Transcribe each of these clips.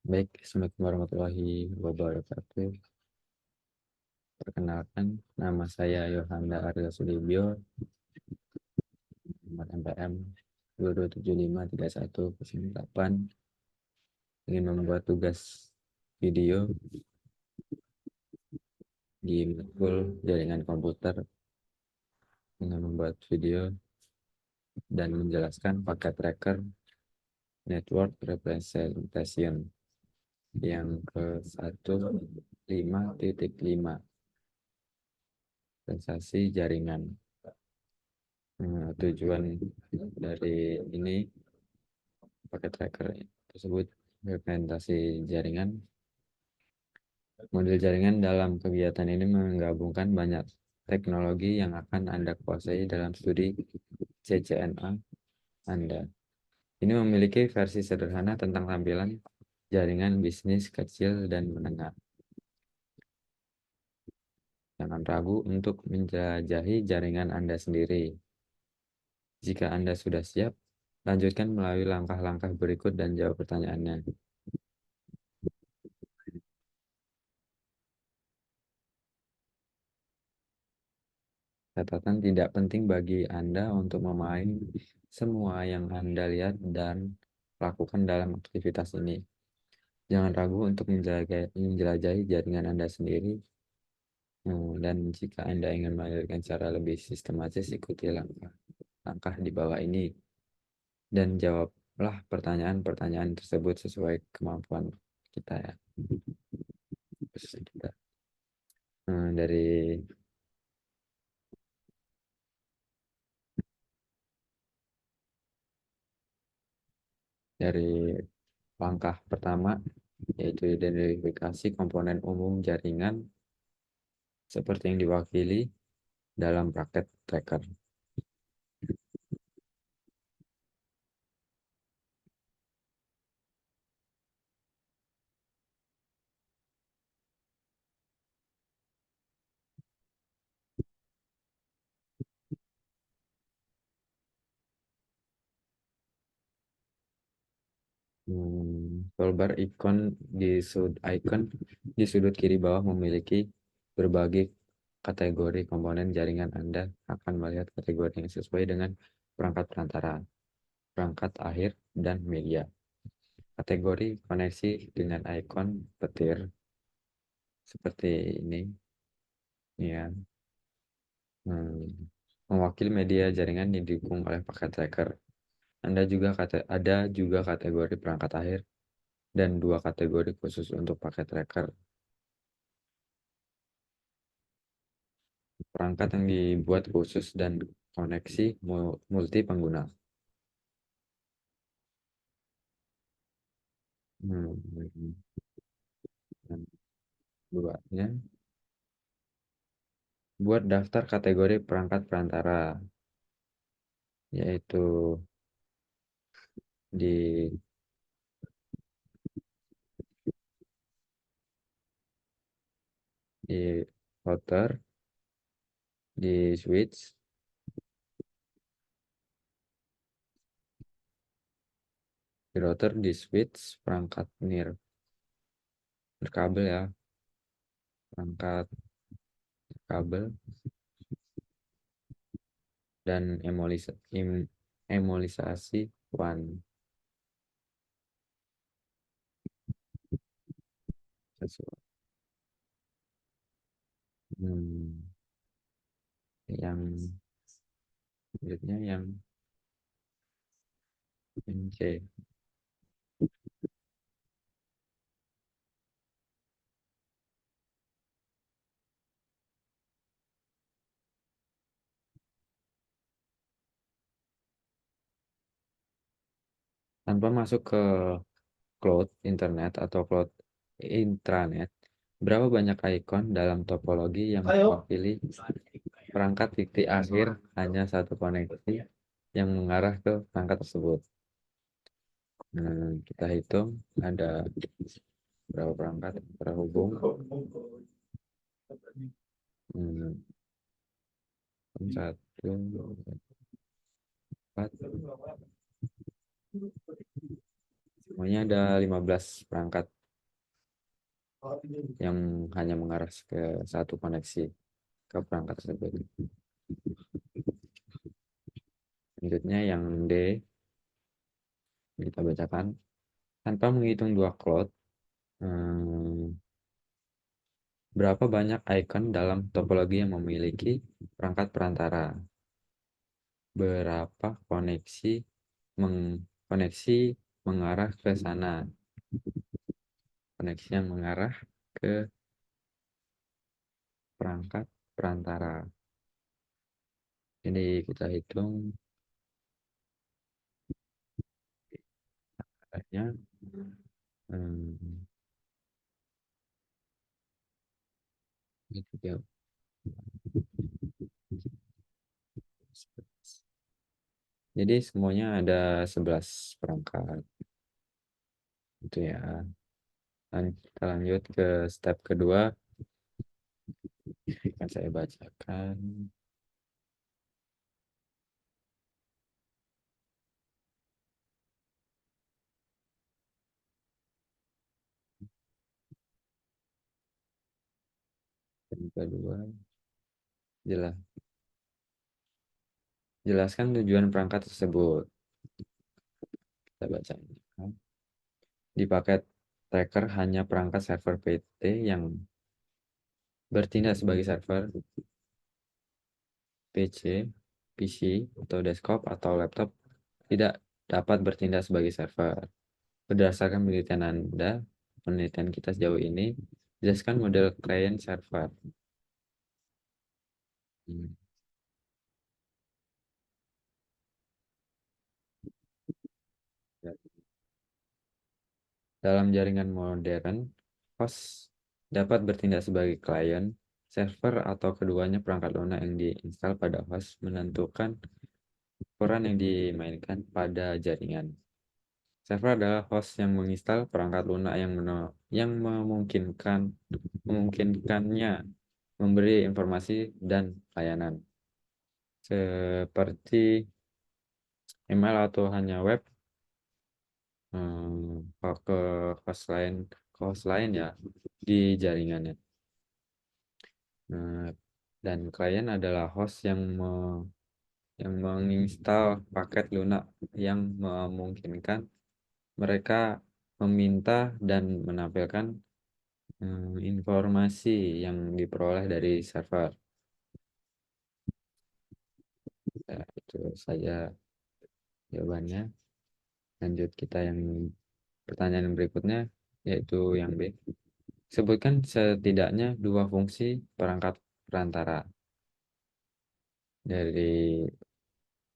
Baik, Assalamualaikum warahmatullahi wabarakatuh. Perkenalkan, nama saya Yohanda Aryo Sudibyo, nomor NPM 22753108. Ingin membuat tugas video di matkul jaringan komputer dengan membuat video dan menjelaskan paket tracker network representation yang ke 15.5 sensasi jaringan. Tujuan dari ini paket tracker tersebut representasi jaringan. Model jaringan dalam kegiatan ini menggabungkan banyak teknologi yang akan Anda kuasai dalam studi CCNA Anda. Ini memiliki versi sederhana tentang tampilan jaringan bisnis kecil dan menengah. Jangan ragu untuk menjelajahi jaringan Anda sendiri. Jika Anda sudah siap, lanjutkan melalui langkah-langkah berikut dan jawab pertanyaannya. Catatan tidak penting bagi Anda untuk memahami semua yang Anda lihat dan lakukan dalam aktivitas ini. Jangan ragu untuk menjelajahi jaringan Anda sendiri. Dan jika Anda ingin melanjutkan secara lebih sistematis, ikuti langkah di bawah ini dan jawablah pertanyaan-pertanyaan tersebut sesuai kemampuan kita ya. Kita. Dari langkah pertama, yaitu identifikasi komponen umum jaringan seperti yang diwakili dalam paket tracker. Toolbar icon di sudut kiri bawah memiliki berbagai kategori komponen jaringan. Anda akan melihat kategori yang sesuai dengan perangkat perantara, perangkat akhir, dan media. Kategori koneksi dengan ikon petir seperti ini ya. Mewakili media jaringan yang didukung oleh paket tracker. Ada juga kategori perangkat akhir dan dua kategori khusus untuk paket tracker. Perangkat yang dibuat khusus dan koneksi multi pengguna. Duanya. Buat daftar kategori perangkat perantara, yaitu di router, di switch, perangkat berkabel ya, perangkat kabel, dan emulisasi WAN. Yang selanjutnya yang C. Tanpa masuk ke cloud internet atau cloud intranet, berapa banyak ikon dalam topologi yang mewakili perangkat titik akhir hanya satu koneksi yang mengarah ke perangkat tersebut. Kita hitung ada berapa perangkat terhubung. Satu, empat, Semuanya ada 15 perangkat yang hanya mengarah ke satu koneksi ke perangkat tersebut. Selanjutnya yang D, kita bacakan. Tanpa menghitung dua cloud, berapa banyak icon dalam topologi yang memiliki perangkat perantara? Berapa koneksi mengarah ke sana? Koneksi yang mengarah ke perangkat perantara. Jadi kita hitung adanya hmm, gitu ya. Jadi semuanya ada 11 perangkat. Itu ya. Kita lanjut ke step kedua. Akan saya bacakan. Yang kedua, jelaskan tujuan perangkat tersebut. Kita baca. Di paket tracker hanya perangkat server PT yang bertindak sebagai server, PC, atau desktop atau laptop tidak dapat bertindak sebagai server. Berdasarkan penelitian kita sejauh ini, jelaskan model client server. Dalam jaringan modern, host dapat bertindak sebagai klien, server, atau keduanya. Perangkat lunak yang diinstal pada host menentukan peran yang dimainkan pada jaringan. Server adalah host yang menginstal perangkat lunak yang memungkinkannya memberi informasi dan layanan seperti email atau hanya web ke host lain ya di jaringannya. Nah, dan klien adalah host yang menginstal paket lunak yang memungkinkan mereka meminta dan menampilkan informasi yang diperoleh dari server. Ya, itu saja jawabannya. Lanjut kita yang pertanyaan berikutnya, yaitu yang B. Sebutkan setidaknya dua fungsi perangkat perantara. Dari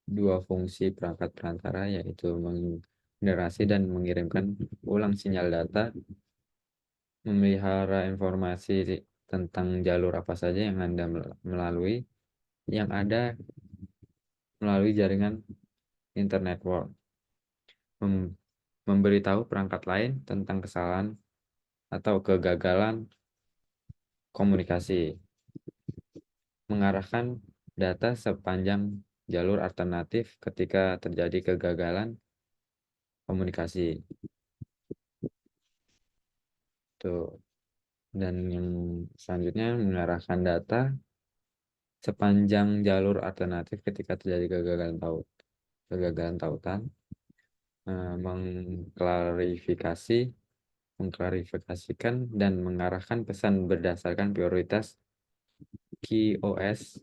dua fungsi perangkat perantara, yaitu menggenerasi dan mengirimkan ulang sinyal data, memelihara informasi tentang jalur apa saja yang Anda yang ada melalui jaringan internet world, memberitahu perangkat lain tentang kesalahan atau kegagalan komunikasi, mengarahkan data sepanjang jalur alternatif ketika terjadi kegagalan komunikasi. Tuh. Dan yang selanjutnya mengarahkan data sepanjang jalur alternatif ketika terjadi kegagalan tautan, mengklarifikasikan dan mengarahkan pesan berdasarkan prioritas QoS,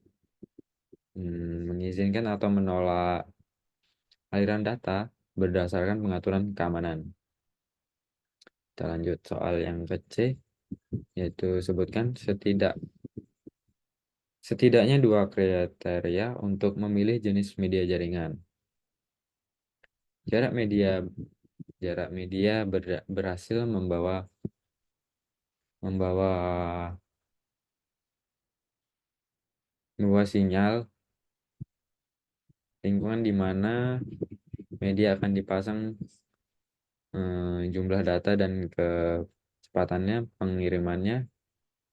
mengizinkan atau menolak aliran data berdasarkan pengaturan keamanan. Kita lanjut soal yang ke C, yaitu sebutkan setidaknya dua kriteria untuk memilih jenis media jaringan. Jarak media berhasil membawa sinyal, lingkungan di mana media akan dipasang, jumlah data dan kecepatannya, pengirimannya,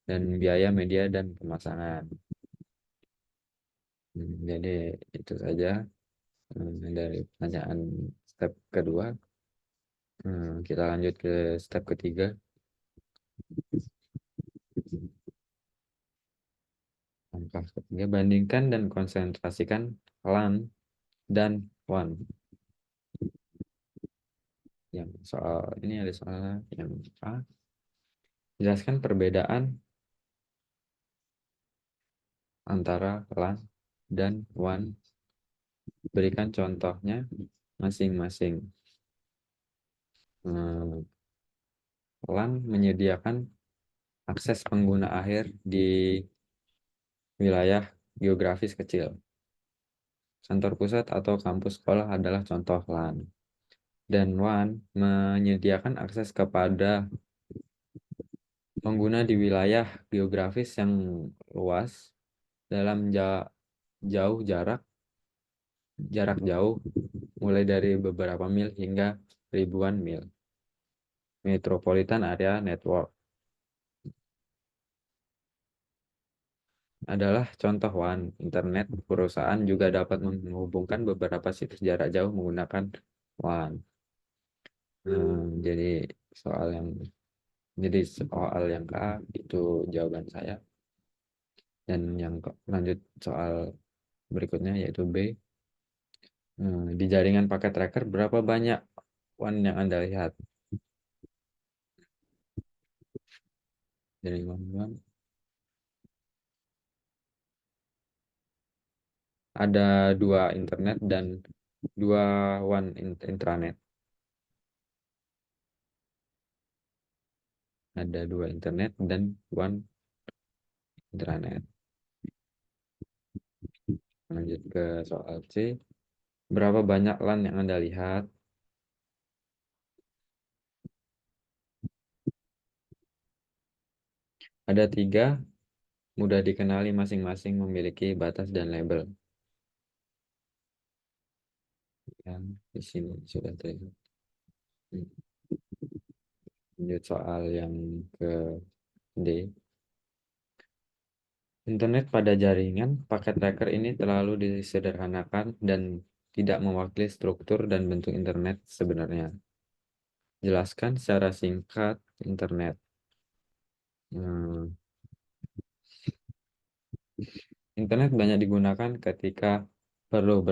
dan biaya media dan pemasangan. Jadi itu saja dari pertanyaan step kedua. Kita lanjut ke step ketiga. Langkah ketiga, bandingkan dan konsentrasikan LAN dan WAN. Yang soal ini ada soal yang A. Jelaskan perbedaan antara LAN dan WAN. Berikan contohnya masing-masing. LAN menyediakan akses pengguna akhir di wilayah geografis kecil. Kantor pusat atau kampus sekolah adalah contoh LAN. Dan WAN menyediakan akses kepada pengguna di wilayah geografis yang luas dalam jauh jarak jauh, mulai dari beberapa mil hingga ribuan mil. Metropolitan Area Network adalah contoh WAN. Internet perusahaan juga dapat menghubungkan beberapa situs jarak jauh menggunakan WAN. Jadi soal yang A itu jawaban saya. Dan yang lanjut soal berikutnya yaitu B. Di jaringan paket tracker berapa banyak WAN yang Anda lihat? Jaringan WAN ada 2 internet dan 2 WAN intranet. Ada 2 internet dan WAN intranet. Lanjut ke soal C. Berapa banyak LAN yang Anda lihat? Ada 3, mudah dikenali, masing-masing memiliki batas dan label. Yang di sini sudah terlihat. Lanjut soal yang ke D. Internet pada jaringan paket tracker ini terlalu disederhanakan dan tidak mewakili struktur dan bentuk internet sebenarnya. Jelaskan secara singkat internet. Hmm, Internet banyak digunakan ketika perlu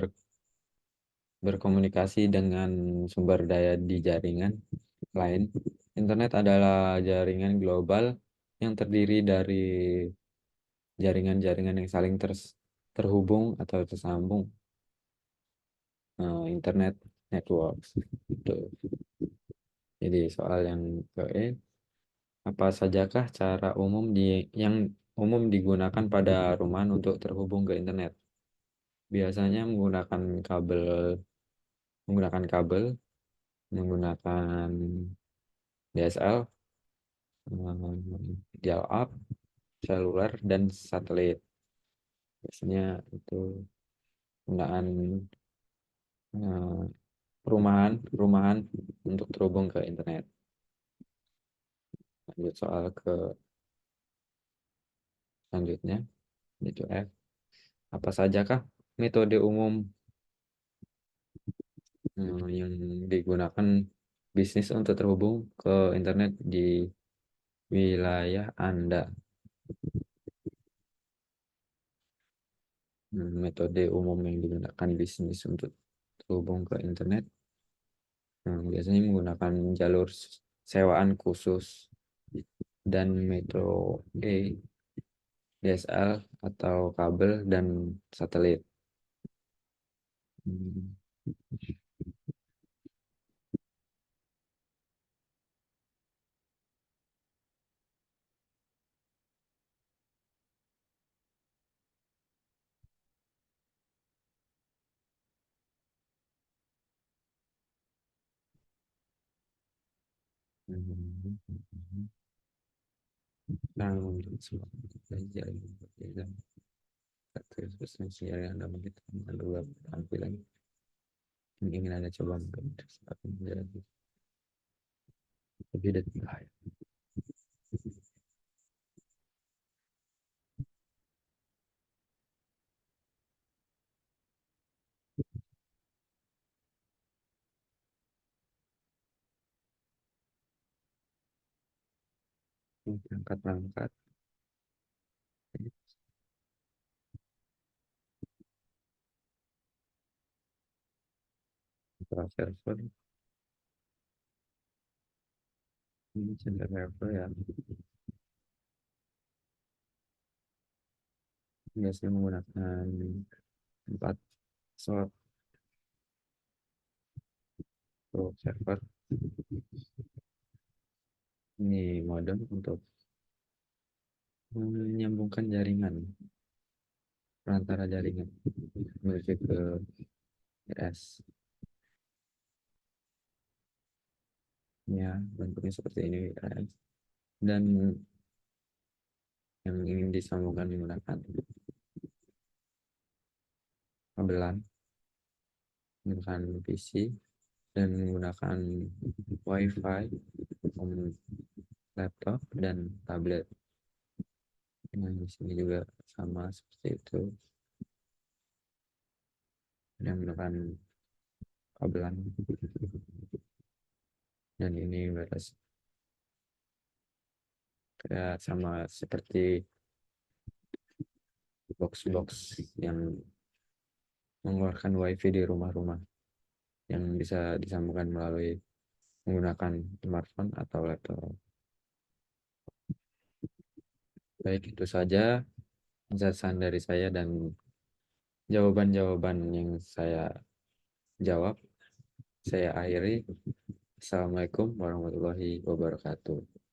berkomunikasi dengan sumber daya di jaringan lain. Internet adalah jaringan global yang terdiri dari jaringan-jaringan yang saling terhubung atau tersambung. Internet networks. Gitu. Jadi soal yang ke E, apa sajakah cara yang umum digunakan pada rumahan untuk terhubung ke internet? Biasanya menggunakan kabel, menggunakan DSL, dial-up, seluler, dan satelit. Biasanya itu penggunaan eh, perumahan untuk terhubung ke internet. Lanjut soal ke selanjutnya, yaitu F. Apa sajakah metode umum yang digunakan bisnis untuk terhubung ke internet di wilayah Anda? Metode umum yang digunakan bisnis untuk terhubung ke internet biasanya menggunakan jalur sewaan khusus dan metode DSL atau kabel dan satelit. Hmm. Nah, untuk semua belajar dan terus yang Anda mungkin dua tampilan yang ingin Anda coba mungkin saat menjadi lebih detail. Perangkat-perangkat server ini server ya, biasanya menggunakan 4 slot untuk server. Ini modem untuk menyambungkan jaringan, perantara jaringan menuju ke RS. Ya, bentuknya seperti ini RS. Dan yang ingin disambungkan menggunakan kabelan, menggunakan PC, dan menggunakan WiFi, laptop, dan tablet. Nah, di sini juga sama seperti itu. Yang menggunakan kabelan. Dan ini beres kayak sama seperti box-box yang mengeluarkan WiFi di rumah-rumah yang bisa disambungkan melalui menggunakan smartphone atau laptop. Baik, itu saja penjelasan dari saya dan jawaban-jawaban yang saya jawab. Saya akhiri. Assalamualaikum warahmatullahi wabarakatuh.